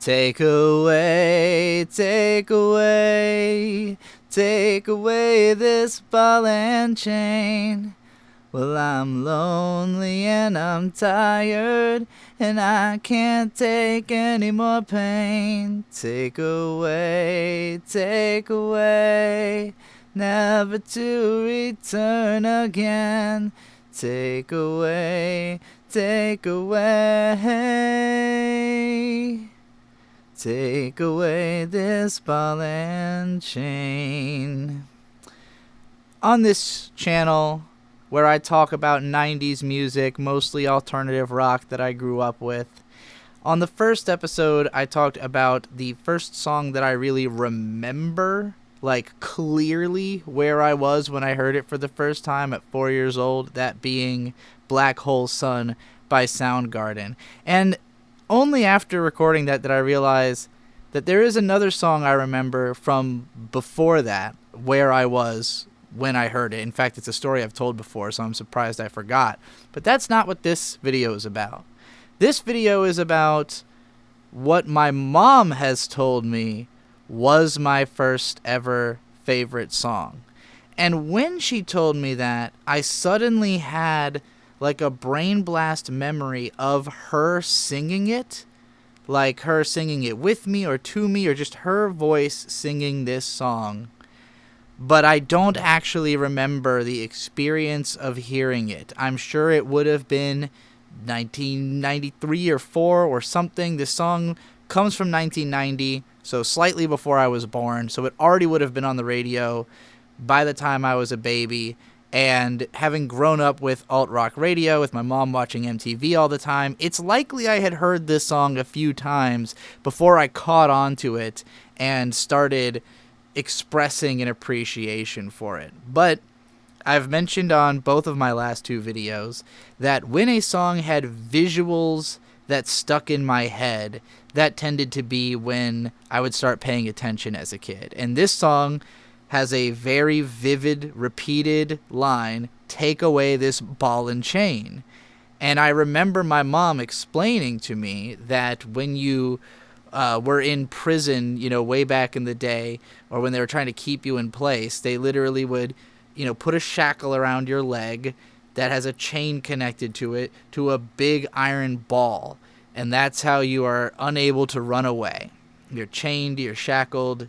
Take away, take away, take away this ball and chain. Well, I'm lonely and I'm tired, and I can't take any more pain. Take away, never to return again. Take away, take away. Take away this ball and chain. On this channel, where I talk about 90s music, mostly alternative rock that I grew up with, on the first episode, I talked about the first song that I really remember, like clearly where I was when I heard it for the first time at 4 years old, that being Black Hole Sun by Soundgarden. And only after recording that did I realize that there is another song I remember from before that, where I was when I heard it. In fact, it's a story I've told before, so I'm surprised I forgot. But that's not what this video is about. This video is about what my mom has told me was my first ever favorite song. And when she told me that, I suddenly had like a brain blast memory of her singing it, like her singing it with me or to me, or just her voice singing this song. But I don't actually remember the experience of hearing it. I'm sure it would have been 1993 or 4 or something. This song comes from 1990, so slightly before I was born, so it already would have been on the radio by the time I was a baby. And having grown up with alt-rock radio, with my mom watching MTV all the time, it's likely I had heard this song a few times before I caught on to it and started expressing an appreciation for it. But I've mentioned on both of my last two videos that when a song had visuals that stuck in my head, that tended to be when I would start paying attention as a kid. And this song has a very vivid, repeated line, "Take away this ball and chain." And I remember my mom explaining to me that when you were in prison, way back in the day, or when they were trying to keep you in place, they literally would, put a shackle around your leg that has a chain connected to it to a big iron ball. And that's how you are unable to run away. You're chained, you're shackled,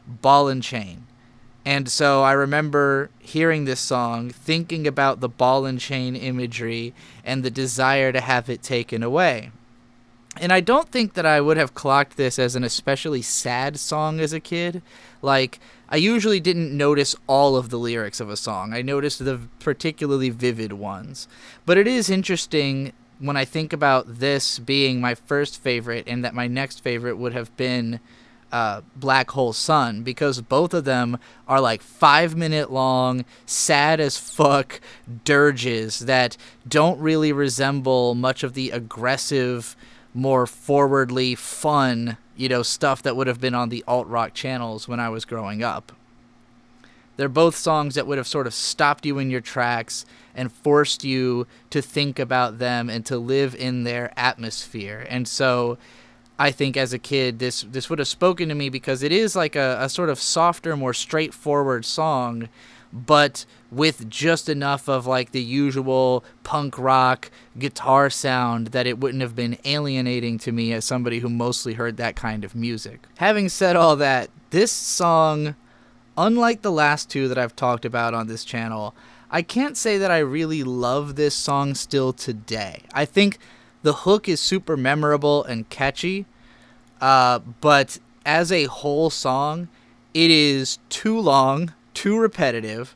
ball and chain. And so I remember hearing this song, thinking about the ball and chain imagery and the desire to have it taken away. And I don't think that I would have clocked this as an especially sad song as a kid. Like, I usually didn't notice all of the lyrics of a song. I noticed the particularly vivid ones. But it is interesting when I think about this being my first favorite and that my next favorite would have been Black Hole Sun, because both of them are like 5-minute long, sad as fuck dirges that don't really resemble much of the aggressive, more forwardly fun, stuff that would have been on the alt-rock channels when I was growing up. They're both songs that would have sort of stopped you in your tracks and forced you to think about them and to live in their atmosphere. And so I think as a kid, this would have spoken to me because it is like a sort of softer, more straightforward song, but with just enough of like the usual punk rock guitar sound that it wouldn't have been alienating to me as somebody who mostly heard that kind of music. Having said all that, this song, unlike the last two that I've talked about on this channel, I can't say that I really love this song still today. I think the hook is super memorable and catchy, but as a whole song, it is too long, too repetitive.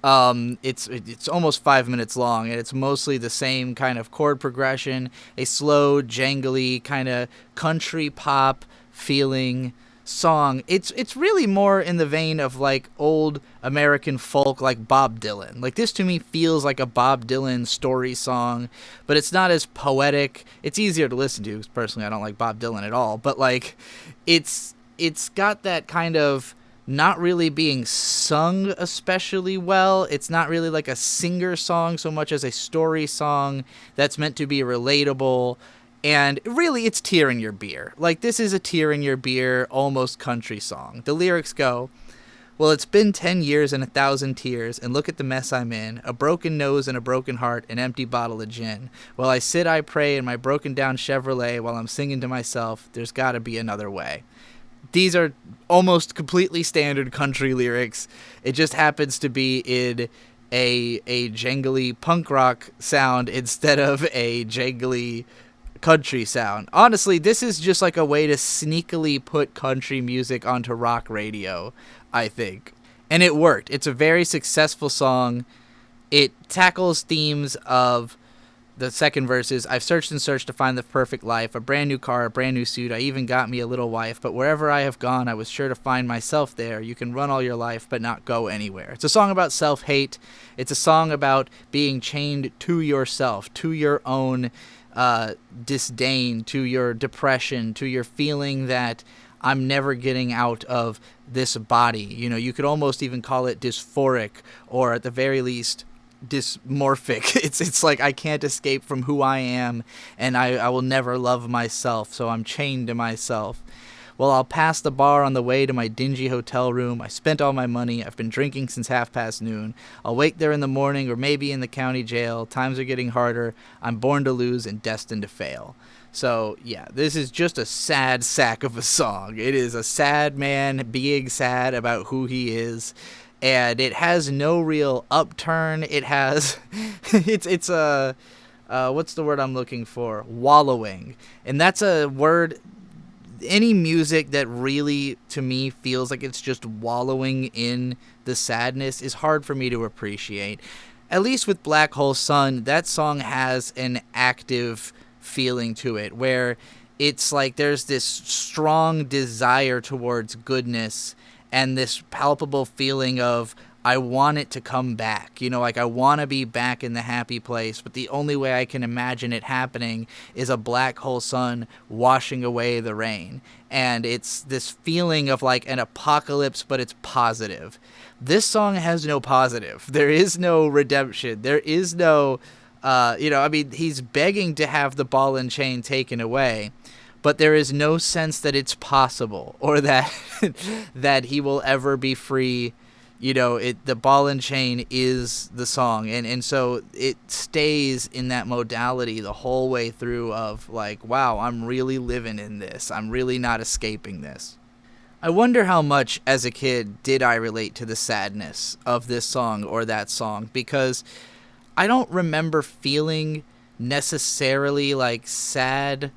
It's almost 5 minutes long, and it's mostly the same kind of chord progression, a slow, jangly, kind of country pop feeling song. It's really more in the vein of like old American folk, like Bob Dylan. Like, this to me feels like a Bob Dylan story song, but it's not as poetic. It's easier to listen to, because personally I don't like Bob Dylan at all, but like it's got that kind of not really being sung especially well. It's not really like a singer song so much as a story song that's meant to be relatable. And really, it's tear in your beer. Like, this is a tear in your beer, almost country song. The lyrics go, well, it's been 10 years and 1,000 tears, and look at the mess I'm in. A broken nose and a broken heart, an empty bottle of gin. While I sit, I pray in my broken down Chevrolet while I'm singing to myself, there's gotta be another way. These are almost completely standard country lyrics. It just happens to be in a jangly punk rock sound instead of a jangly country sound. Honestly, this is just like a way to sneakily put country music onto rock radio, I think. And it worked. It's a very successful song. It tackles themes of the second verse is, I've searched and searched to find the perfect life, a brand new car, a brand new suit, I even got me a little wife, but wherever I have gone, I was sure to find myself there. You can run all your life, but not go anywhere. It's a song about self-hate. It's a song about being chained to yourself, to your own disdain, to your depression, to your feeling that I'm never getting out of this body. You know, you could almost even call it dysphoric, or at the very least dysmorphic. It's like I can't escape from who I am, and I will never love myself, so I'm chained to myself. Well, I'll pass the bar on the way to my dingy hotel room. I spent all my money. I've been drinking since noon. I'll wake there in the morning or maybe in the county jail. Times are getting harder. I'm born to lose and destined to fail. So, yeah, this is just a sad sack of a song. It is a sad man being sad about who he is. And it has no real upturn. It has, it's a, what's the word I'm looking for? Wallowing. And that's a word, any music that really, to me, feels like it's just wallowing in the sadness is hard for me to appreciate. At least with Black Hole Sun, that song has an active feeling to it, where it's like there's this strong desire towards goodness, and this palpable feeling of, I want it to come back. You know, like I want to be back in the happy place, but the only way I can imagine it happening is a black hole sun washing away the rain. And it's this feeling of like an apocalypse, but it's positive. This song has no positive. There is no redemption. There is no, he's begging to have the ball and chain taken away, but there is no sense that it's possible, or that that he will ever be free. You know, the ball and chain is the song, and so it stays in that modality the whole way through of like, wow, I'm really living in this. I'm really not escaping this. I wonder how much as a kid did I relate to the sadness of this song or that song, because I don't remember feeling necessarily like sad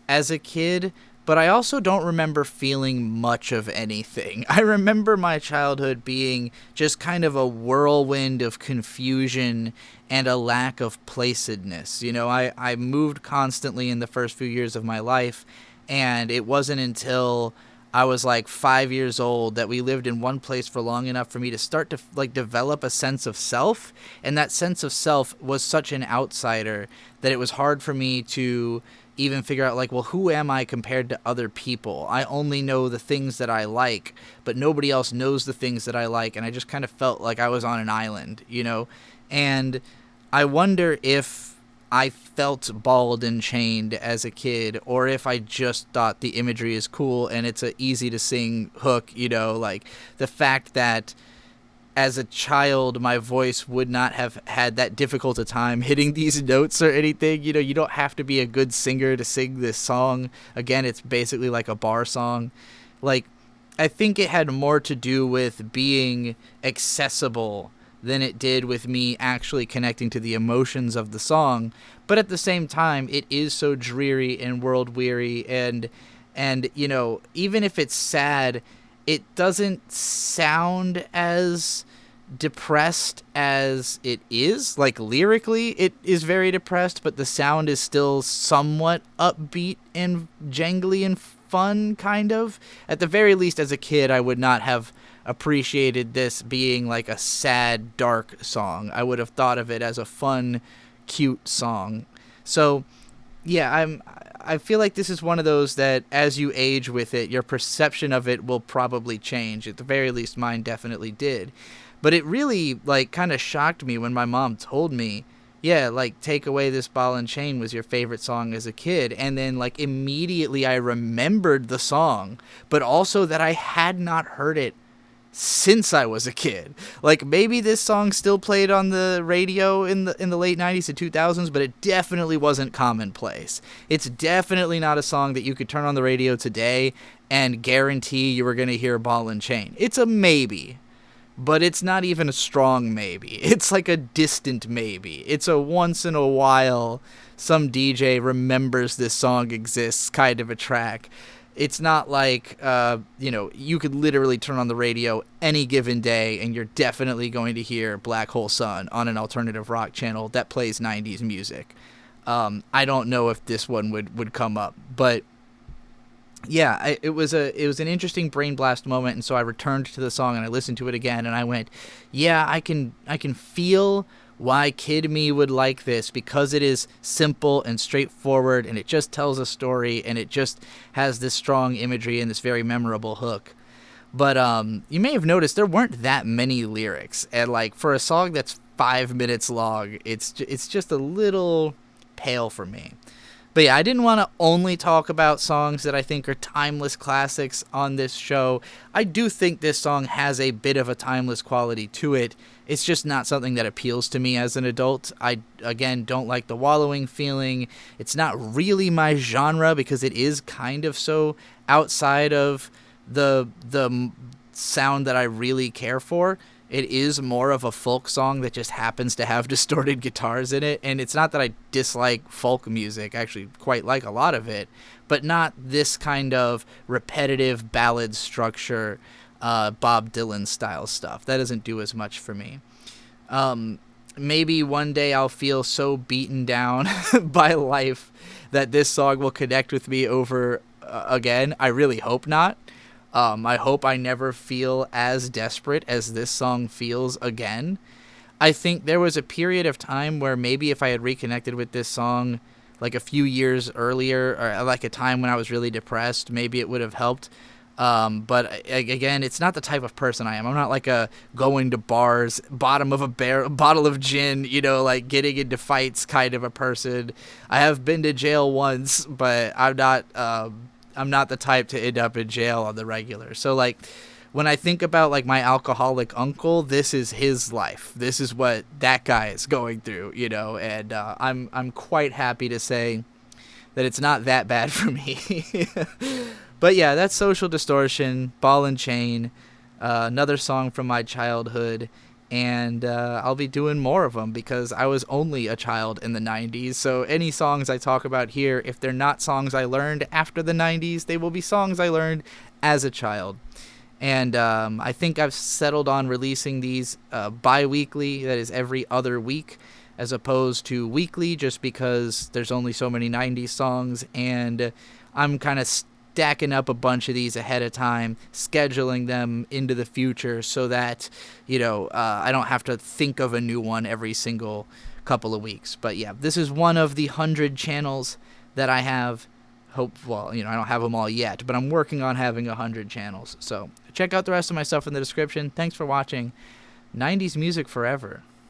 as a kid, but I also don't remember feeling much of anything. I remember my childhood being just kind of a whirlwind of confusion and a lack of placidness. You know, I moved constantly in the first few years of my life, and it wasn't until I was like 5 years old that we lived in one place for long enough for me to start to like develop a sense of self, and that sense of self was such an outsider that it was hard for me to even figure out like, well, who am I compared to other people? I only know the things that I like, but nobody else knows the things that I like, and I just kind of felt like I was on an island, you know? And I wonder if I felt balled and chained as a kid, or if I just thought the imagery is cool and it's a easy to sing hook, you know, like the fact that as a child, my voice would not have had that difficult a time hitting these notes or anything. You know, you don't have to be a good singer to sing this song. Again, it's basically like a bar song. Like, I think it had more to do with being accessible than it did with me actually connecting to the emotions of the song. But at the same time, it is so dreary and world weary, and you know, even if it's sad, it doesn't sound as depressed as it is. Like, lyrically, it is very depressed, but the sound is still somewhat upbeat and jangly and fun, kind of. At the very least, as a kid, I would not have appreciated this being like a sad, dark song. I would have thought of it as a fun, cute song. So, yeah, I feel like this is one of those that as you age with it, your perception of it will probably change. At the very least, mine definitely did. But it really, like, kind of shocked me when my mom told me yeah, like Take Away This Ball and Chain was your favorite song as a kid. And then like immediately I remembered the song, but also that I had not heard it since I was a kid. Like maybe this song still played on the radio in the late 90s and 2000s, but it definitely wasn't commonplace. It's definitely not a song that you could turn on the radio today and guarantee you were going to hear Ball and Chain. It's a maybe, but it's not even a strong maybe. It's like a distant maybe. It's a once in a while some DJ remembers this song exists kind of a track. It's not like, you could literally turn on the radio any given day and you're definitely going to hear Black Hole Sun on an alternative rock channel that plays 90s music. I don't know if this one would come up, but yeah, it was an interesting brain blast moment, and so I returned to the song and I listened to it again, and I went, yeah, I can feel why Kid Me would like this, because it is simple and straightforward, and it just tells a story, and it just has this strong imagery and this very memorable hook. But you may have noticed there weren't that many lyrics, and like for a song that's 5 minutes long, it's just a little pale for me. But yeah, I didn't want to only talk about songs that I think are timeless classics on this show. I do think this song has a bit of a timeless quality to it. It's just not something that appeals to me as an adult. I, again, don't like the wallowing feeling. It's not really my genre because it is kind of so outside of the sound that I really care for. It is more of a folk song that just happens to have distorted guitars in it. And it's not that I dislike folk music. I actually quite like a lot of it. But not this kind of repetitive ballad structure, Bob Dylan style stuff. That doesn't do as much for me. Maybe one day I'll feel so beaten down by life that this song will connect with me over again. I really hope not. I hope I never feel as desperate as this song feels again. I think there was a period of time where maybe if I had reconnected with this song like a few years earlier, or like a time when I was really depressed, maybe it would have helped. But again, it's not the type of person I am. I'm not like a going to bars, bottom of a bottle of gin, like getting into fights kind of a person. I have been to jail once, but I'm not the type to end up in jail on the regular. So like when I think about like my alcoholic uncle, this is his life. This is what that guy is going through, and I'm quite happy to say that it's not that bad for me. But yeah, that's Social Distortion, Ball and Chain, another song from my childhood. And I'll be doing more of them because I was only a child in the 90s. So any songs I talk about here, if they're not songs I learned after the 90s, they will be songs I learned as a child. And I think I've settled on releasing these bi-weekly, that is every other week, as opposed to weekly, just because there's only so many 90s songs. And I'm kind of stacking up a bunch of these ahead of time, scheduling them into the future so that, I don't have to think of a new one every single couple of weeks. But yeah, this is one of the 100 channels that I have. I don't have them all yet, but I'm working on having 100 channels. So check out the rest of my stuff in the description. Thanks for watching. 90s music forever.